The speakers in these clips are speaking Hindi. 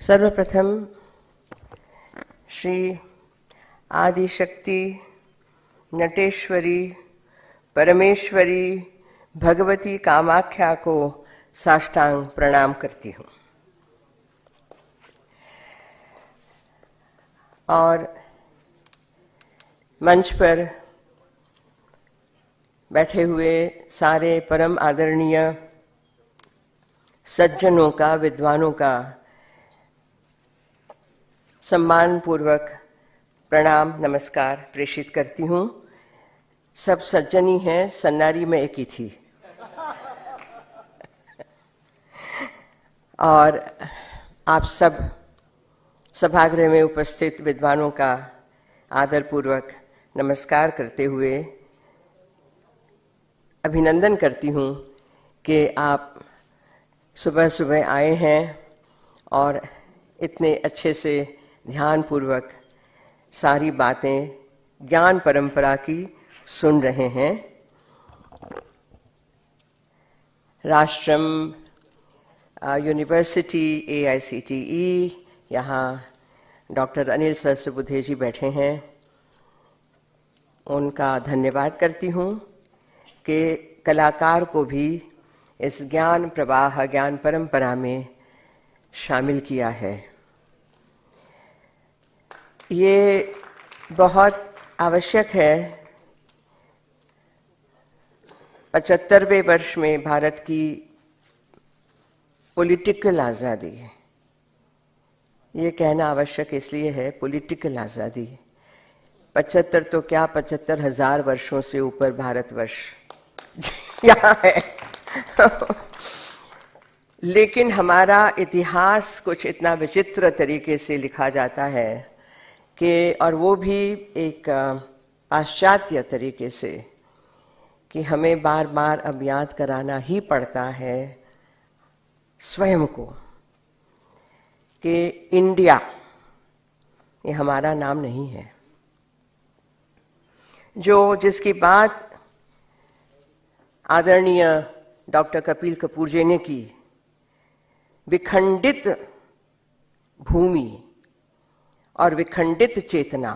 सर्वप्रथम श्री आदिशक्ति नटेश्वरी परमेश्वरी भगवती कामाख्या को साष्टांग प्रणाम करती हूँ और मंच पर बैठे हुए सारे परम आदरणीय सज्जनों का, विद्वानों का सम्मान पूर्वक प्रणाम नमस्कार प्रेषित करती हूँ। सब सज्जन ही हैं, सन्नारी में एक ही थी। और आप सब सभागृह में उपस्थित विद्वानों का आदरपूर्वक नमस्कार करते हुए अभिनंदन करती हूँ कि आप सुबह सुबह आए हैं और इतने अच्छे से ध्यान पूर्वक सारी बातें ज्ञान परंपरा की सुन रहे हैं। राष्ट्रम यूनिवर्सिटी AICTE, यहाँ डॉक्टर अनिल सहस्त्रबुद्धे जी बैठे हैं, उनका धन्यवाद करती हूँ कि कलाकार को भी इस ज्ञान प्रवाह, ज्ञान परंपरा में शामिल किया है। ये बहुत आवश्यक है। 75वें वर्ष में भारत की पॉलिटिकल आज़ादी, ये कहना आवश्यक इसलिए है, पॉलिटिकल आज़ादी 75 तो क्या 75,000 वर्षों से ऊपर भारतवर्ष यहाँ है। लेकिन हमारा इतिहास कुछ इतना विचित्र तरीके से लिखा जाता है कि, और वो भी एक पाश्चात्य तरीके से, कि हमें बार बार अब याद कराना ही पड़ता है स्वयं को कि इंडिया ये हमारा नाम नहीं है। जिसकी बात आदरणीय डॉक्टर कपिल कपूर जी ने की, विखंडित भूमि और विखंडित चेतना,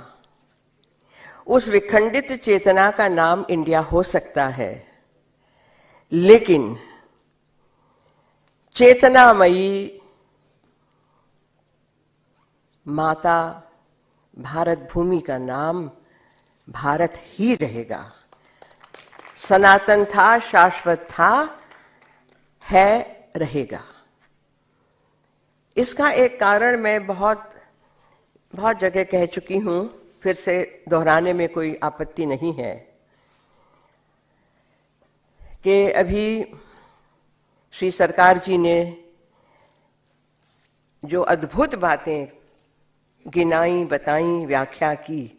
उस विखंडित चेतना का नाम इंडिया हो सकता है, लेकिन चेतनामयी माता भारत भूमि का नाम भारत ही रहेगा। सनातन था, शाश्वत था, है, रहेगा। इसका एक कारण मैं बहुत जगह कह चुकी हूँ, फिर से दोहराने में कोई आपत्ति नहीं है, कि अभी श्री सरकार जी ने जो अद्भुत बातें गिनाई, बताई, व्याख्या की,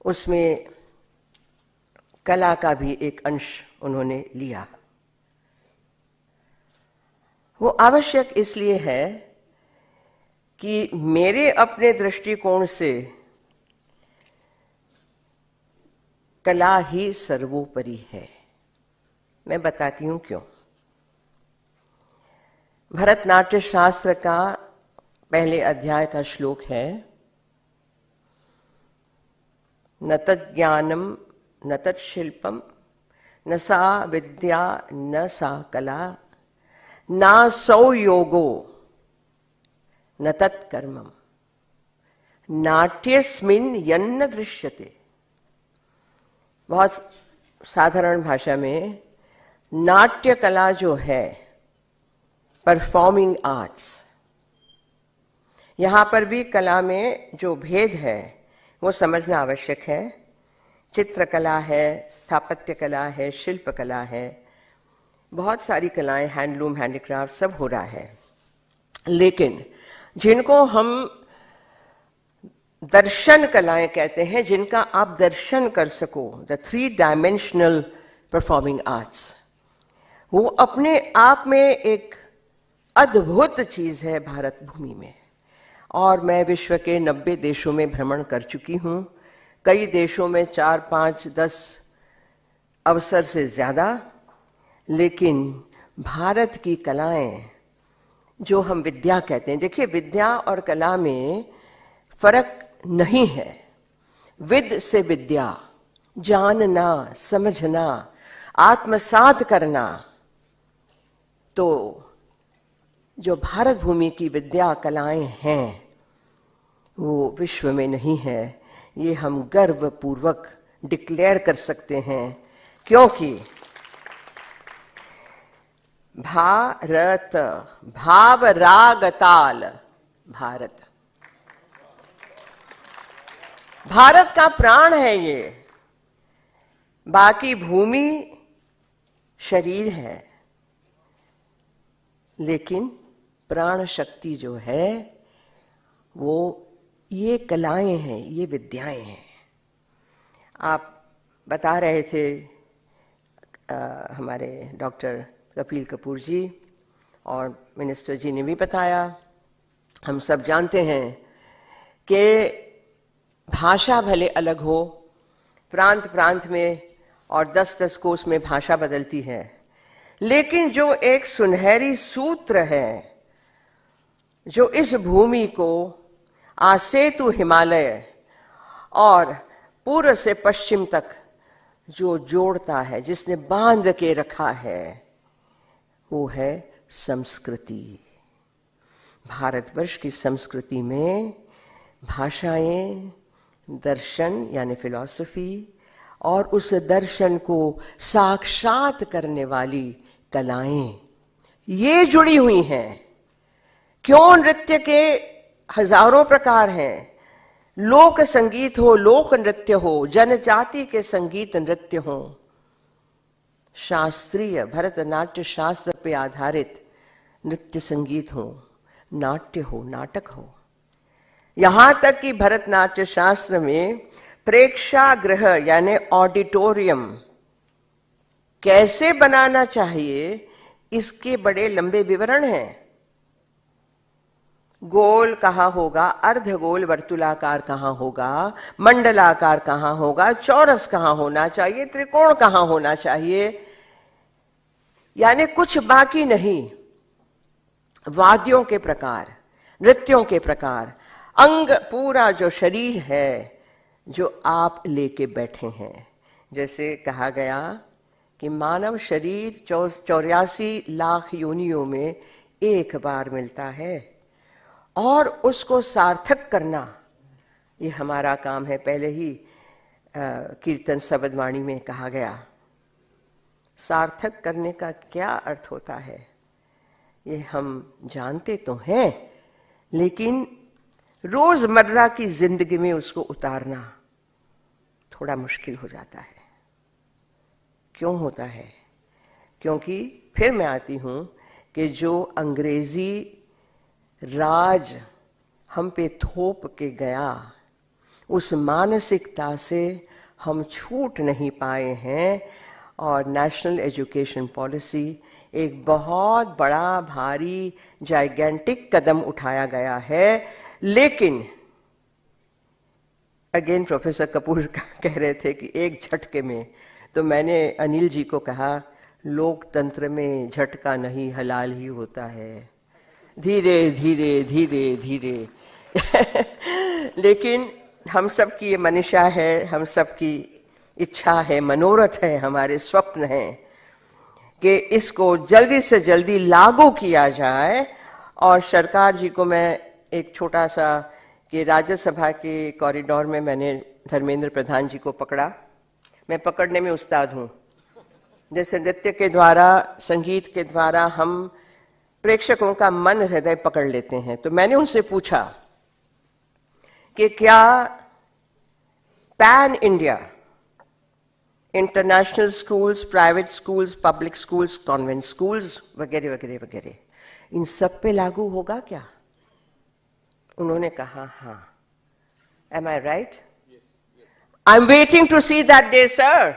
उसमें कला का भी एक अंश उन्होंने लिया। वो आवश्यक इसलिए है कि मेरे अपने दृष्टिकोण से कला ही सर्वोपरि है। मैं बताती हूं क्यों। भरतनाट्य शास्त्र का पहले अध्याय का श्लोक है, न तज्ज्ञानम न तत्शिल्पम न सा विद्या न सा कला ना सौ योगो न तत्कर्मम नाट्यस्मिन् यन्न दृश्यते। बहुत साधारण भाषा में नाट्य कला जो है, परफॉर्मिंग आर्ट्स, यहाँ पर भी कला में जो भेद है वो समझना आवश्यक है। चित्रकला है, स्थापत्य कला है, शिल्प कला है, बहुत सारी कलाएं, हैंडलूम, हैंडीक्राफ्ट सब हो रहा है। लेकिन जिनको हम दर्शन कलाएं कहते हैं, जिनका आप दर्शन कर सको, द 3 डायमेंशनल परफॉर्मिंग आर्ट्स, वो अपने आप में एक अद्भुत चीज है भारत भूमि में। और मैं विश्व के 90 देशों में भ्रमण कर चुकी हूँ, कई देशों में 4, 5, 10 अवसर से ज्यादा। लेकिन भारत की कलाएं जो हम विद्या कहते हैं। देखिए, विद्या और कला में फर्क नहीं है। विद से विद्या, जानना, समझना, आत्मसात करना। तो जो भारत भूमि की विद्या कलाएं हैं वो विश्व में नहीं है, ये हम गर्व पूर्वक डिक्लेयर कर सकते हैं, क्योंकि भारत, भाव राग ताल, भारत, भारत का प्राण है ये। बाकी भूमि शरीर है, लेकिन प्राण शक्ति जो है वो ये कलाएं हैं, ये विद्याएं हैं। आप बता रहे थे हमारे डॉक्टर कपिल कपूर जी और मिनिस्टर जी ने भी बताया, हम सब जानते हैं कि भाषा भले अलग हो, प्रांत प्रांत में और 10-10 कोस में भाषा बदलती है, लेकिन जो एक सुनहरी सूत्र है जो इस भूमि को आसेतु हिमालय और पूर्व से पश्चिम तक जो जोड़ता है, जिसने बांध के रखा है, वो है संस्कृति। भारतवर्ष की संस्कृति में भाषाएं, दर्शन यानी फिलॉसफी, और उस दर्शन को साक्षात करने वाली कलाएं ये जुड़ी हुई हैं। क्यों नृत्य के हजारों प्रकार हैं, लोक संगीत हो, लोक नृत्य हो, जनजाति के संगीत नृत्य हो, शास्त्रीय भरतनाट्य शास्त्र पे आधारित नृत्य संगीत हो, नाट्य हो, नाटक हो। यहां तक कि भरतनाट्य शास्त्र में प्रेक्षागृह यानी ऑडिटोरियम कैसे बनाना चाहिए, इसके बड़े लंबे विवरण हैं। गोल कहाँ होगा, अर्धगोल वर्तुलाकार कहाँ होगा, मंडलाकार कहाँ होगा, चौरस कहाँ होना चाहिए, त्रिकोण कहाँ होना चाहिए, यानी कुछ बाकी नहीं। वाद्यों के प्रकार, नृत्यों के प्रकार, अंग पूरा जो शरीर है जो आप लेके बैठे हैं। जैसे कहा गया कि मानव शरीर 84 लाख योनियों में एक बार मिलता है और उसको सार्थक करना ये हमारा काम है। पहले ही कीर्तन शब्दवाणी में कहा गया, सार्थक करने का क्या अर्थ होता है ये हम जानते तो हैं, लेकिन रोजमर्रा की जिंदगी में उसको उतारना थोड़ा मुश्किल हो जाता है। क्यों होता है? क्योंकि फिर मैं आती हूं कि जो अंग्रेजी राज हम पे थोप के गया, उस मानसिकता से हम छूट नहीं पाए हैं, और नेशनल एजुकेशन पॉलिसी एक बहुत बड़ा भारी जाइगेंटिक कदम उठाया गया है। लेकिन अगेन प्रोफेसर कपूर कह रहे थे कि एक झटके में, तो मैंने अनिल जी को कहा लोकतंत्र में झटका नहीं हलाल ही होता है, धीरे धीरे धीरे धीरे लेकिन हम सब की ये मनीषा है, हम सब की इच्छा है, मनोरथ है, हमारे स्वप्न हैं कि इसको जल्दी से जल्दी लागू किया जाए। और सरकार जी को मैं एक छोटा सा कि राज्यसभा के कॉरिडोर में मैंने धर्मेंद्र प्रधान जी को पकड़ा। मैं पकड़ने में उस्ताद हूँ। जैसे नृत्य के द्वारा, संगीत के द्वारा हम प्रेक्षकों का मन हृदय पकड़ लेते हैं, तो मैंने उनसे पूछा कि क्या pan India international schools, private schools, public schools, convent schools वगैरह वगैरह वगैरह, इन सब पे लागू होगा क्या? उन्होंने कहा हाँ। Am I right? Yes, yes. I'm waiting to see that day, sir.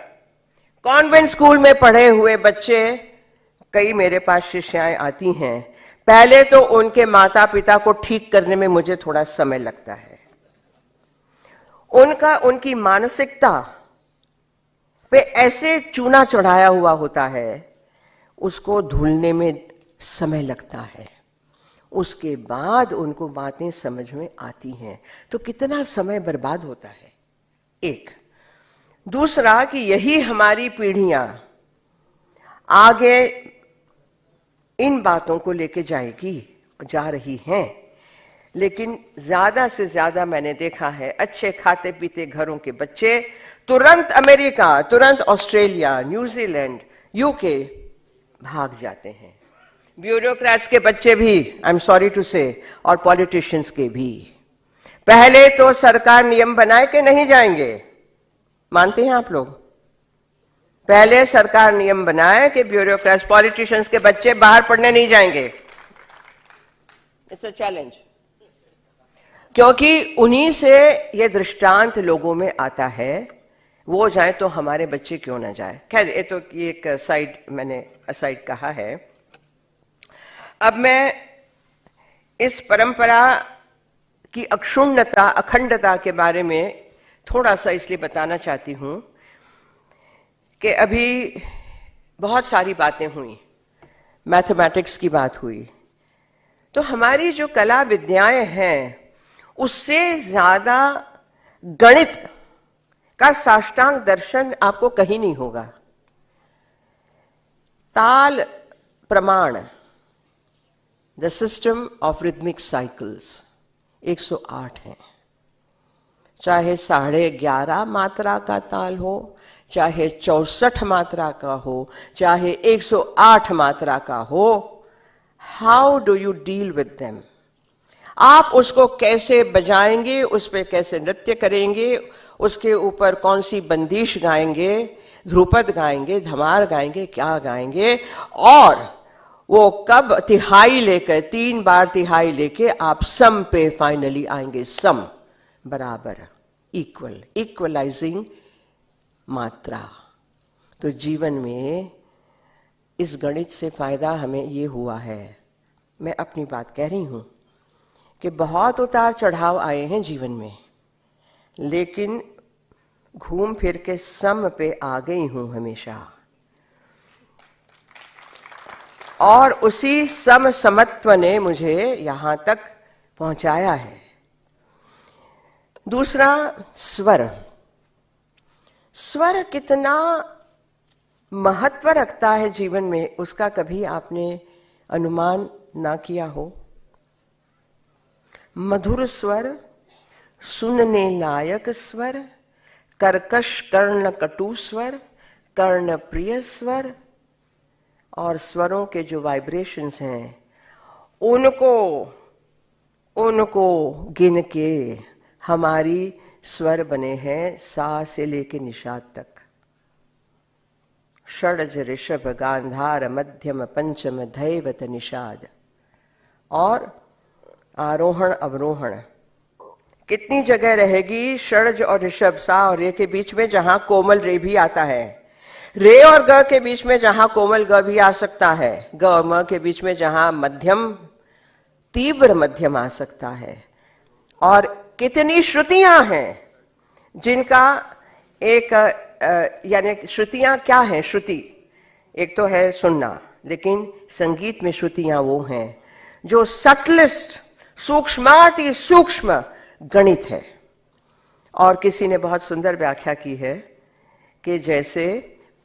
Convent school में पढ़े हुए बच्चे, कई मेरे पास शिष्याएं आती हैं, पहले तो उनके माता पिता को ठीक करने में मुझे थोड़ा समय लगता है। उनकी मानसिकता पे ऐसे चूना चढ़ाया हुआ होता है, उसको धुलने में समय लगता है। उसके बाद उनको बातें समझ में आती हैं। तो कितना समय बर्बाद होता है। एक दूसरा कि यही हमारी पीढ़ियां आगे इन बातों को लेके जाएगी, जा रही हैं, लेकिन ज्यादा से ज्यादा मैंने देखा है अच्छे खाते पीते घरों के बच्चे तुरंत अमेरिका, तुरंत ऑस्ट्रेलिया, न्यूजीलैंड, यूके भाग जाते हैं। ब्यूरोक्रेट्स के बच्चे भी, आई एम सॉरी टू से, और पॉलिटिशियंस के भी। पहले तो सरकार नियम बनाए कि नहीं जाएंगे, मानते हैं आप लोग? पहले सरकार नियम बनाए कि ब्यूरोक्रेट्स, पॉलिटिशियंस के बच्चे बाहर पढ़ने नहीं जाएंगे। इट्स अ चैलेंज, क्योंकि उन्हीं से ये दृष्टांत लोगों में आता है। वो जाए तो हमारे बच्चे क्यों ना जाए। खैर, ये तो एक साइड, मैंने असाइड कहा है। अब मैं इस परंपरा की अक्षुण्णता, अखंडता के बारे में थोड़ा सा इसलिए बताना चाहती हूं कि अभी बहुत सारी बातें हुई, मैथमेटिक्स की बात हुई, तो हमारी जो कला विद्याएं हैं उससे ज्यादा गणित का साष्टांग दर्शन आपको कहीं नहीं होगा। ताल प्रमाण, the system of rhythmic cycles 108 हैं। चाहे 11.5 मात्रा का ताल हो, चाहे 64 मात्रा का हो, चाहे 108 मात्रा का हो, how do you deal with them? आप उसको कैसे बजाएंगे, उस पर कैसे नृत्य करेंगे, उसके ऊपर कौन सी बंदिश गाएंगे, ध्रुपद गाएंगे, धमार गाएंगे, क्या गाएंगे, और वो कब तिहाई लेकर, 3 बार तिहाई लेके आप सम पे फाइनली आएंगे। सम बराबर, इक्वल, इक्वलाइजिंग मात्रा। तो जीवन में इस गणित से फायदा हमें ये हुआ है, मैं अपनी बात कह रही हूं, कि बहुत उतार चढ़ाव आए हैं जीवन में, लेकिन घूम फिर के सम पे आ गई हूं हमेशा, और उसी समत्व ने मुझे यहां तक पहुंचाया है। दूसरा, स्वर। स्वर कितना महत्व रखता है जीवन में, उसका कभी आपने अनुमान ना किया हो? मधुर स्वर, सुनने लायक स्वर, कर्कश कर्ण कटु स्वर, कर्ण प्रिय स्वर, और स्वरों के जो वाइब्रेशंस हैं उनको गिन के हमारी स्वर बने हैं सा से लेके निषाद तक। षडज ऋषभ गांधार मध्यम पंचम धैवत निषाद, और आरोहण अवरोहण कितनी जगह रहेगी षडज और ऋषभ, सा और रे के बीच में, जहां कोमल रे भी आता है। रे और ग के बीच में जहां कोमल ग भी आ सकता है, ग और म के बीच में जहां मध्यम, तीव्र मध्यम आ सकता है। और कितनी श्रुतियां हैं जिनका एक यानी श्रुतियां क्या है? श्रुति एक तो है सुनना, लेकिन संगीत में श्रुतियां वो हैं जो सटलिस्ट, सूक्ष्माति सूक्ष्म गणित है। और किसी ने बहुत सुंदर व्याख्या की है कि जैसे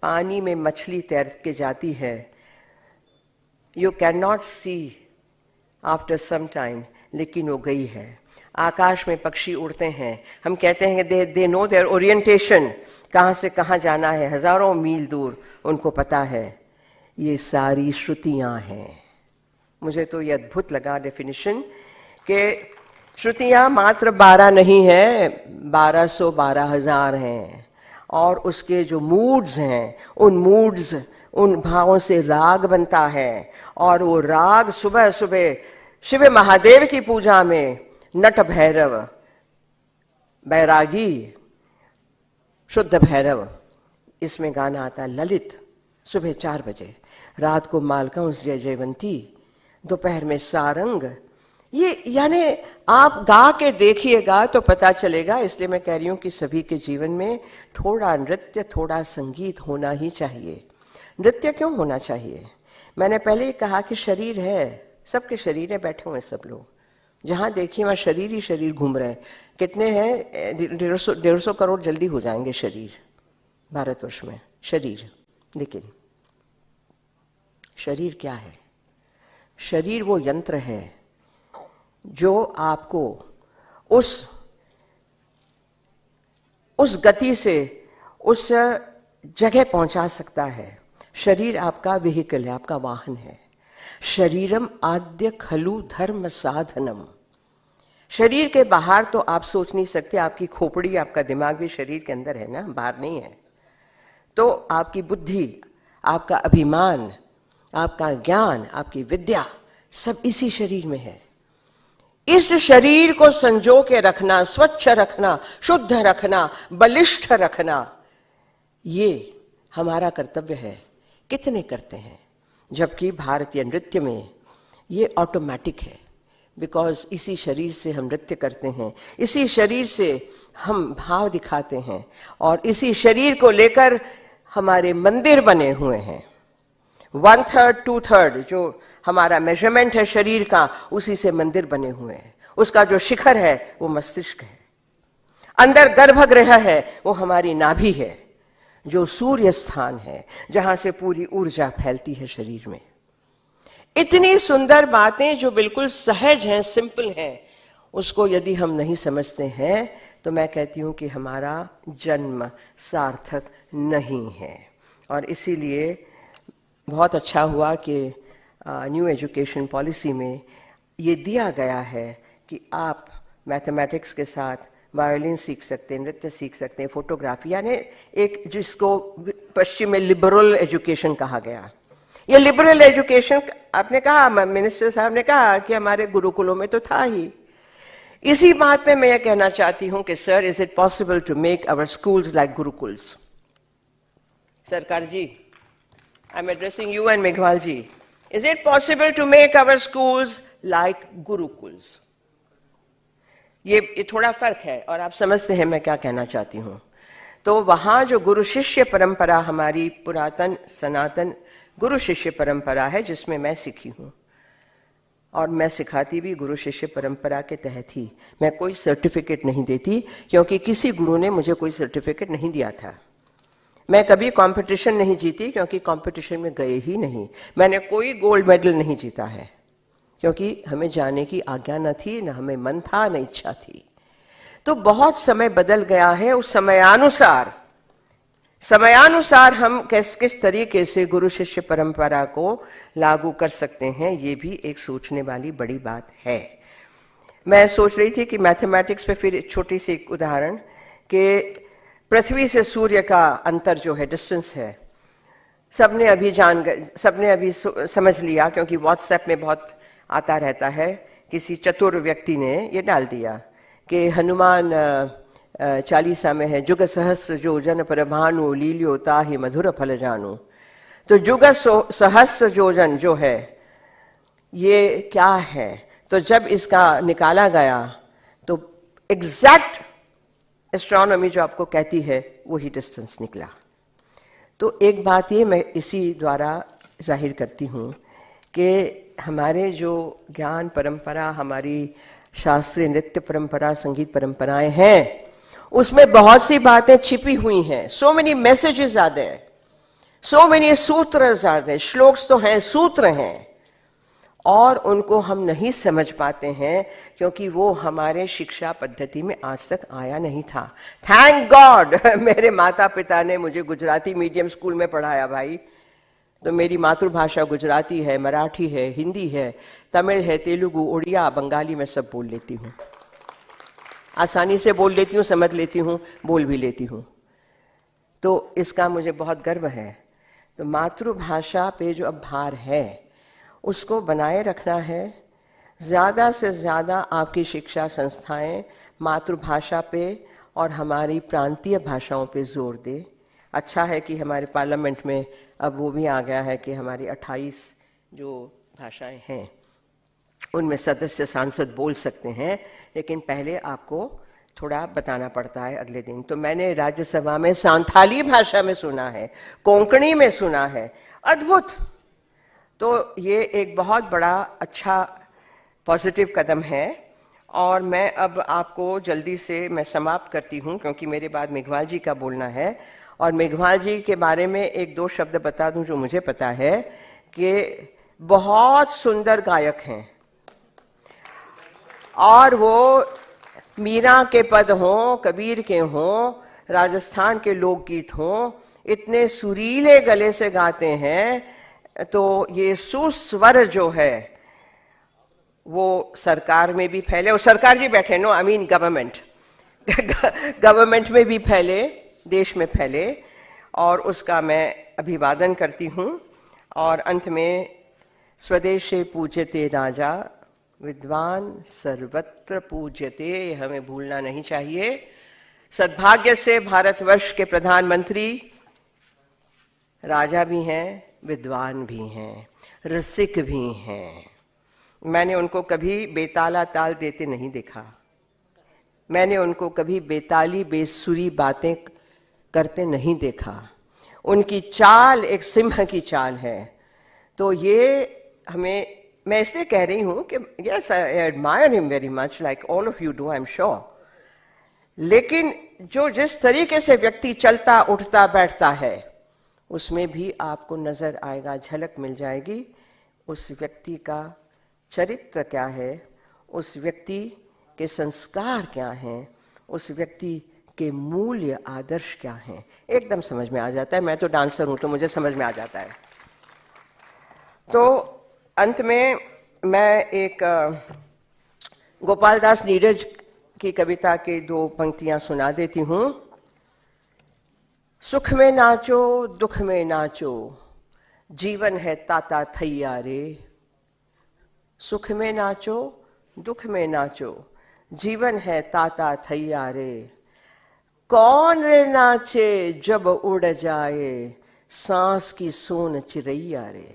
पानी में मछली तैर के जाती है, you can not see after some time, लेकिन वो गई है। आकाश में पक्षी उड़ते हैं, हम कहते हैं कि दे नो देयर ओरिएंटेशन, कहाँ से कहाँ जाना है, हजारों मील दूर उनको पता है। ये सारी श्रुतियां हैं। मुझे तो ये अद्भुत लगा डेफिनेशन कि श्रुतियां मात्र 12 नहीं है, 1200-12,000 हैं। और उसके जो मूड्स हैं, उन मूड्स, उन भावों से राग बनता है, और वो राग सुबह सुबह शिव महादेव की पूजा में नट भैरव, बैरागी, शुद्ध भैरव, इसमें गाना आता है ललित सुबह 4 बजे, रात को मालकंस जय जयवंती, दोपहर में सारंग। ये यानी आप गा के देखिएगा तो पता चलेगा। इसलिए मैं कह रही हूं कि सभी के जीवन में थोड़ा नृत्य, थोड़ा संगीत होना ही चाहिए। नृत्य क्यों होना चाहिए? मैंने पहले ही कहा कि शरीर है, सबके शरीर है, बैठे हुए हैं सब लोग, जहां देखिए वहां शरीर ही शरीर घूम रहे हैं। कितने हैं? 150 करोड़ जल्दी हो जाएंगे शरीर भारतवर्ष में, शरीर। लेकिन शरीर क्या है? शरीर वो यंत्र है जो आपको उस गति से उस जगह पहुंचा सकता है। शरीर आपका व्हीकल है, आपका वाहन है। शरीरम आद्य खलु धर्म साधनम। शरीर के बाहर तो आप सोच नहीं सकते, आपकी खोपड़ी, आपका दिमाग भी शरीर के अंदर है ना, बाहर नहीं है। तो आपकी बुद्धि, आपका अभिमान, आपका ज्ञान, आपकी विद्या, सब इसी शरीर में है। इस शरीर को संजो के रखना, स्वच्छ रखना, शुद्ध रखना, बलिष्ठ रखना, ये हमारा कर्तव्य है। कितने करते हैं? जबकि भारतीय नृत्य में ये ऑटोमेटिक है, बिकॉज इसी शरीर से हम नृत्य करते हैं, इसी शरीर से हम भाव दिखाते हैं, और इसी शरीर को लेकर हमारे मंदिर बने हुए हैं। 1/3, 2/3 जो हमारा मेजरमेंट है शरीर का, उसी से मंदिर बने हुए हैं। उसका जो शिखर है वो मस्तिष्क है। अंदर गर्भगृह है, वो हमारी नाभि है, जो सूर्य स्थान है, जहां से पूरी ऊर्जा फैलती है शरीर में। इतनी सुंदर बातें जो बिल्कुल सहज हैं, सिंपल हैं, उसको यदि हम नहीं समझते हैं तो मैं कहती हूं कि हमारा जन्म सार्थक नहीं है। और इसीलिए बहुत अच्छा हुआ कि न्यू एजुकेशन पॉलिसी में ये दिया गया है कि आप मैथमेटिक्स के साथ वायोलिन सीख सकते हैं, नृत्य सीख सकते हैं, फोटोग्राफी, यानी एक जिसको पश्चिम में लिबरल एजुकेशन कहा गया। ये लिबरल एजुकेशन आपने कहा, मिनिस्टर साहब ने कहा कि हमारे गुरुकुलों में तो था ही। इसी बात पे मैं ये कहना चाहती हूं कि sir, is it possible to make our schools like gurukuls? सरकार ji, I am addressing you and Meghwal ji, is it possible to make our schools like gurukuls? ये थोड़ा फर्क है, और आप समझते हैं मैं क्या कहना चाहती हूं। तो वहां जो गुरु शिष्य परंपरा, हमारी पुरातन सनातन गुरु शिष्य परंपरा है, जिसमें मैं सीखी हूं, और मैं सिखाती भी गुरु शिष्य परंपरा के तहत ही। मैं कोई सर्टिफिकेट नहीं देती, क्योंकि किसी गुरु ने मुझे कोई सर्टिफिकेट नहीं दिया था। मैं कभी कंपटीशन नहीं जीती, क्योंकि कंपटीशन में गए ही नहीं। मैंने कोई गोल्ड मेडल नहीं जीता है, क्योंकि हमें जाने की आज्ञा न थी, न हमें मन था, न इच्छा थी। तो बहुत समय बदल गया है। उस समयानुसार हम किस तरीके से गुरु शिष्य परंपरा को लागू कर सकते हैं, ये भी एक सोचने वाली बड़ी बात है। मैं सोच रही थी कि मैथमेटिक्स पे फिर छोटी सी एक उदाहरण, कि पृथ्वी से सूर्य का अंतर जो है, डिस्टेंस है, सबने अभी समझ लिया, क्योंकि व्हाट्सएप में बहुत आता रहता है। किसी चतुर व्यक्ति ने ये डाल दिया कि हनुमान चालीसा में है, जुग सहस्र जो जन पर भानु लील्यो ताहि मधुर फल जानू। तो जुग सहस्र योजन जो है, ये क्या है? तो जब इसका निकाला गया तो एग्जैक्ट एस्ट्रोनॉमी जो आपको कहती है वही डिस्टेंस निकला। तो एक बात ये मैं इसी द्वारा जाहिर करती हूँ कि हमारे जो ज्ञान परंपरा, हमारी शास्त्रीय नृत्य परंपरा, संगीत परंपराएं हैं, उसमें बहुत सी बातें छिपी हुई हैं। So many messages are there, so many सूत्रस आर देयर। श्लोक्स तो हैं, सूत्र हैं, और उनको हम नहीं समझ पाते हैं, क्योंकि वो हमारे शिक्षा पद्धति में आज तक आया नहीं था। थैंक गॉड मेरे माता पिता ने मुझे गुजराती मीडियम स्कूल में पढ़ाया भाई। तो मेरी मातृभाषा गुजराती है, मराठी है, हिंदी है, तमिल है, तेलुगु, उड़िया, बंगाली में सब बोल लेती हूँ। आसानी से बोल लेती हूँ, समझ लेती हूँ, बोल भी लेती हूँ। तो इसका मुझे बहुत गर्व है। तो मातृभाषा पे जो अब भार है, उसको बनाए रखना है। ज़्यादा से ज़्यादा आपकी शिक्षा संस्थाएं मातृभाषा पे और हमारी प्रांतीय भाषाओं पे जोर दे। अच्छा है कि हमारे पार्लियामेंट में अब वो भी आ गया है कि हमारी 28 जो भाषाएं हैं उनमें सदस्य सांसद बोल सकते हैं, लेकिन पहले आपको थोड़ा बताना पड़ता है अगले दिन। तो मैंने राज्यसभा में सांथाली भाषा में सुना है, कोंकणी में सुना है, अद्भुत। तो ये एक बहुत बड़ा अच्छा पॉजिटिव कदम है। और मैं अब आपको जल्दी से मैं समाप्त करती हूँ, क्योंकि मेरे बाद मेघवाल जी का बोलना है। और मेघवाल जी के बारे में एक दो शब्द बता दूं जो मुझे पता है, कि बहुत सुंदर गायक हैं, और वो मीरा के पद हों, कबीर के हों, राजस्थान के लोकगीत हों, इतने सुरीले गले से गाते हैं। तो ये सुस्वर जो है वो सरकार में भी फैले, और सरकार जी बैठे no, I mean government government में भी फैले, देश में फैले, और उसका मैं अभिवादन करती हूँ। और अंत में स्वदेशे पूज्यते राजा, विद्वान सर्वत्र पूज्यते, हमें भूलना नहीं चाहिए। सद्भाग्य से भारतवर्ष के प्रधानमंत्री राजा भी हैं, विद्वान भी हैं, रसिक भी हैं। मैंने उनको कभी बेताला ताल देते नहीं देखा, मैंने उनको कभी बेताली बेसुरी बातें करते नहीं देखा। उनकी चाल एक सिंह की चाल है। तो ये हमें, मैं इसलिए कह रही हूं कि yes I admire him very much, like all of you do, I am sure. लेकिन जो जिस तरीके से व्यक्ति चलता उठता बैठता है, उसमें भी आपको नजर आएगा, झलक मिल जाएगी उस व्यक्ति का चरित्र क्या है, उस व्यक्ति के संस्कार क्या हैं, उस व्यक्ति के मूल्य आदर्श क्या हैं, एकदम समझ में आ जाता है। मैं तो डांसर हूं तो मुझे समझ में आ जाता है। तो अंत में मैं एक गोपाल दास नीरज की कविता के दो पंक्तियां सुना देती हूं। सुख में नाचो दुख में नाचो, जीवन है ताता थैया रे। सुख में नाचो दुख में नाचो, जीवन है ताता थैया रे। कौन रे नाचे जब उड़ जाए, सांस की सोन चिरैया रे।